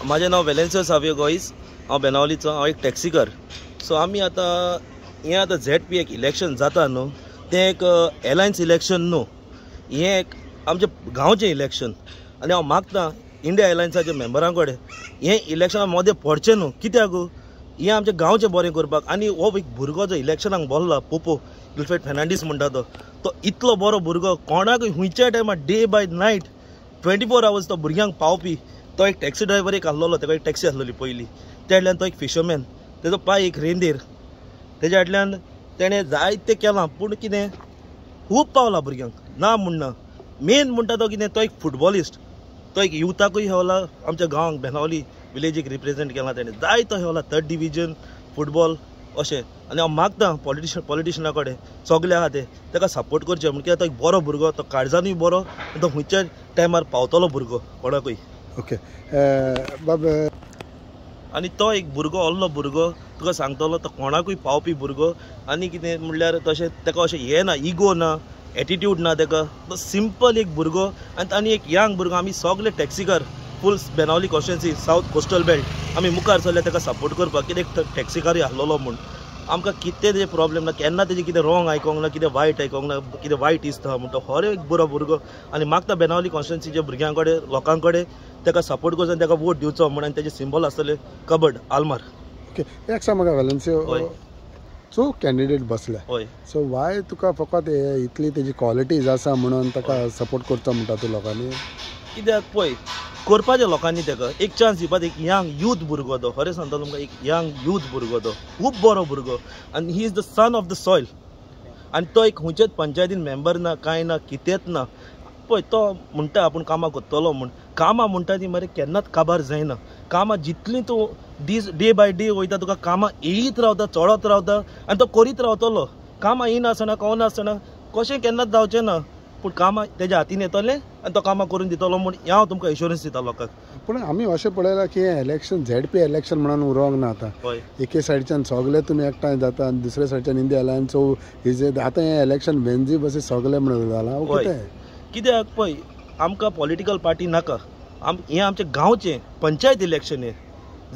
माझे नाव वेलेन्सियो सावियो गोईस। हांव बेनावलीचो, हांव एक टॅक्सीकार। सो आमी आतां हें आतां ZP एक इलेक्शन जाता न्हू, तें एक एलायन्स इलेक्शन न्हू, हें एक आमचे गांवचें इलेक्शन। आनी हांव मागतां इंडिया एलायन्साच्या मेंबरां कडेन हें इलेक्शना मदें पडचें न्हू। कित्याक हें आमचें गांवचें बरें करपाक। आनी हो एक भुरगो जो इलेक्शनाक बोल्ला पोपो विल्फ्रेड फेर्नांडीस म्हणटा तो इतलो बरो भुरगो, कोणाकूय खंयच्या टायमार डे बाय नायट 24 hours तो भुरग्यांक पावपी। तो एक टॅक्सी ड्रायव्हर एक आहलोलो, ताका एक टॅक्सी आसलोली पयलीं, त्या फाटल्यान तो एक फिशरमॅन, तेजो पाय एक रेंदेर, तेज्या फाटल्यान तेणें जायतें केलां। पूण कितें खूब पावला भुरग्यांक, ना म्हणना। मेन म्हणटा तो कितें, तो एक फुटबॉलिस्ट, तो एक युथाकूय हेवला, आमच्या गांवांक बेनावली विलेजीक रिप्रेझेंट केला तेणें, जायतो हेवला 3rd डिविजन फुटबॉल अशें। आनी हांव मागतां पॉलिटिशना कडेन सगळे आहा ते ताका सपोर्ट करचें, म्हणजे कित्याक तो एक बरो भुरगो, तो काळजानूय बरो, तो खंयच्या टायमार पावतलो भुरगो कोणाकूय। ओके बाब, आनी तो एक भुरगो असलो भुरगो तुका सांगतलो, तो कोणाकूय पावपी भुरगो। आनी कितें म्हणल्यार तशें ताका अशें हें ना, इगो ना, एटिट्यूड ना ताका, तो सिंपल एक भुरगो। आनी एक यंग भुरगो। आमी सगळे टॅक्सीकार फूल Benaulim constituency south coastal belt आमी मुखार चल्ले ताका सपोर्ट करपाक, कित्याक टॅक्सीकारूय आहलोलो म्हूण। आमकां कितें तेजें प्रॉब्लेम ना, केन्ना तेजें कितें रॉंग आयकोंक ना, कितें वायट आयकोंक ना, कितें वायट दिसता म्हणटा हर एक बरो भुरगो। आनी मागता बेनावली कॉन्स्टिट्युएन्सीच्या भुरग्यां कडेन, लोकां कडेन ताका सपोर्ट करचो आनी ताका वोट दिवचो म्हूण। आनी तेजें सिंबल आसतलें कबड आल्मार। ओके, एक सांग म्हाका वेलेन्सियो, तूं कॅन्डिडेट बसल्या, हय, सो वाय तुका फकत इतली तेजी क्वॉलिटीज आसा म्हणून ताका सपोर्ट करचो म्हणटा तूं लोकांनी? कित्याक पळय, करपाचें लोकांनी ताका एक चान्स दिवपाक। एक यंग यूथ भुरगो तो, खरें सांगता तुमकां, एक यंग यूथ भुरगो तो, खूब बरो भुरगो। आनी he is the son of the soil. आनी तो एक खंयच्याच पंचायतीन मेंबर ना, कांय ना, कितेंच ना। पळय, तो म्हणटा आपूण कामां करतलो म्हूण, कामां म्हणटा ती मरे केन्नाच काबार जायना। कामां जितलीं तूं डे बाय डे वयता, तुका कामां येयत रावता, चडत रावता, आनी तो करीत रावतलो। कामां येनासतना कळनासतना कशें केन्नाच जावचें ना, पूण कामां तेज्या हातीन येतलें आनी तो कामां करून दितलो म्हूण हें हांव तुमकां एश्युरन्स दिता लोकांक। पूण आमी अशें पळयलां की हें इलेक्शन ZP इलेक्शन म्हणून उरोंक ना आतां। एके सायडीच्यान सगळे तुमी एकठांय जाता आनी दुसरे सायडीच्यान इंडिया एलायन्स आतां हें इलेक्शन वेंजी बसी सगळे म्हणून जालां। कित्याक पळय, आमकां पॉलिटिकल पार्टी नाका, हें आमचें गांवचें पंचायत इलेक्शन। हें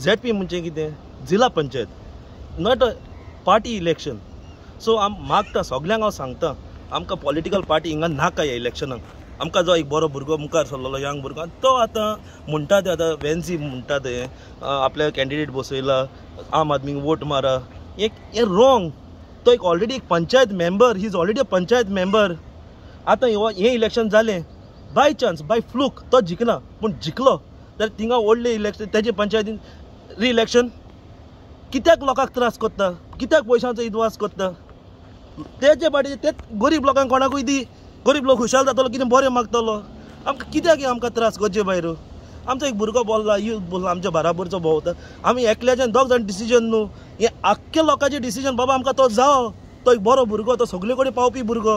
ZP म्हणजे कितें, zilla panchayat, not a party election. So मागता सगळ्यांक हांव सांगता, आमकां पॉलिटिकल पार्टी हिंगा नाका ह्या इलेक्शनाक। आमकां जो एक बरो भुरगो मुखार सरलेलो यंग भुरगो, तो आतां म्हणटा ते आतां वेन्सी म्हणटा ते आपल्या कॅन्डिडेट बसयला, आम आदमीक वोट मारा, हें रॉंग। तो एक ऑलरेडी एक panchayat member, he is already a panchayat member. आतां हें इलेक्शन जालें बाय चान्स, बाय फ्लूक तो जिखना, पूण जिखलो जाल्यार थिंगा व्हडलें इलेक्शन, तेजे पंचायतीन रिइलेक्शन कित्याक लोकांक त्रास करता, कित्याक पयशांचो इदवास करता? तेजे पाटी तेच गरीब लोकांक कोणाकूय दी, गरीब लोक खुशाल जातलो, कितें बरें मागतलो। आमकां कित्याक आमकां त्रास करचे भायर? आमचो एक भुरगो बोल्ला, यूथ बोल्ला, आमच्या बराबरचो भोंवता। आमी एकल्याच्यान दोग जाण डिसिजन न्हू, हें आख्ख्या लोकांचें डिसिजन। बाबा आमकां तो जावो, तो एक बरो भुरगो, तो सगळे कडेन पावपी भुरगो।